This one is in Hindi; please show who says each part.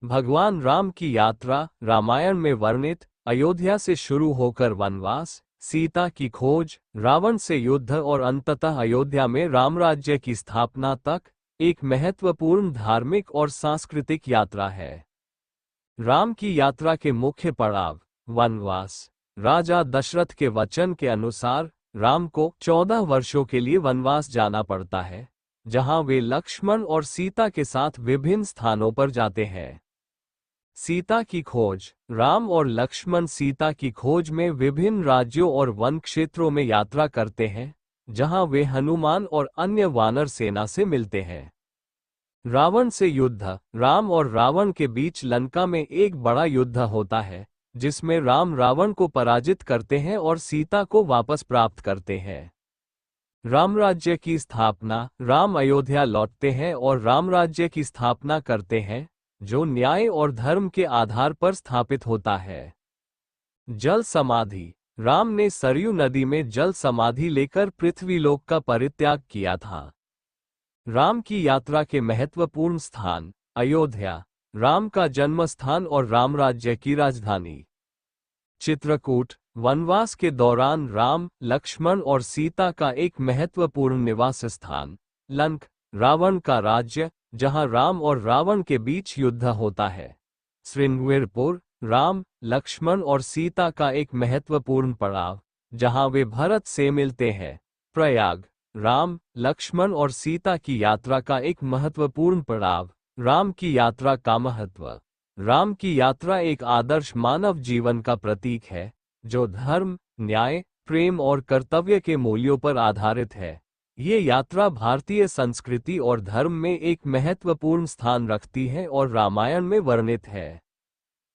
Speaker 1: भगवान राम की यात्रा रामायण में वर्णित अयोध्या से शुरू होकर वनवास, सीता की खोज, रावण से युद्ध और अंततः अयोध्या में रामराज्य की स्थापना तक एक महत्वपूर्ण धार्मिक और सांस्कृतिक यात्रा है। राम की यात्रा के मुख्य पड़ाव। वनवास। राजा दशरथ के वचन के अनुसार राम को 14 वर्षों के लिए वनवास जाना पड़ता है, जहां वे लक्ष्मण और सीता के साथ विभिन्न स्थानों पर जाते हैं। सीता की खोज। राम और लक्ष्मण सीता की खोज में विभिन्न राज्यों और वन क्षेत्रों में यात्रा करते हैं, जहां वे हनुमान और अन्य वानर सेना से मिलते हैं। रावण से युद्ध। राम और रावण के बीच लंका में एक बड़ा युद्ध होता है, जिसमें राम रावण को पराजित करते हैं और सीता को वापस प्राप्त करते हैं। रामराज्य की स्थापना। राम अयोध्या लौटते हैं और रामराज्य की स्थापना करते हैं, जो न्याय और धर्म के आधार पर स्थापित होता है। जल समाधि। राम ने सरयू नदी में जल समाधि लेकर पृथ्वीलोक का परित्याग किया था। राम की यात्रा के महत्वपूर्ण स्थान। अयोध्या, राम का जन्म स्थान और रामराज्य की राजधानी। चित्रकूट, वनवास के दौरान राम, लक्ष्मण और सीता का एक महत्वपूर्ण निवास स्थान। लंक, रावण का राज्य, जहां राम और रावण के बीच युद्ध होता है। श्रृंगवीरपुर, राम, लक्ष्मण और सीता का एक महत्वपूर्ण पड़ाव, जहां वे भरत से मिलते हैं। प्रयाग, राम, लक्ष्मण और सीता की यात्रा का एक महत्वपूर्ण पड़ाव। राम की यात्रा का महत्व। राम की यात्रा एक आदर्श मानव जीवन का प्रतीक है, जो धर्म, न्याय, प्रेम और कर्तव्य के मूल्यों पर आधारित है। ये यात्रा भारतीय संस्कृति और धर्म में एक महत्वपूर्ण स्थान रखती है और रामायण में वर्णित है।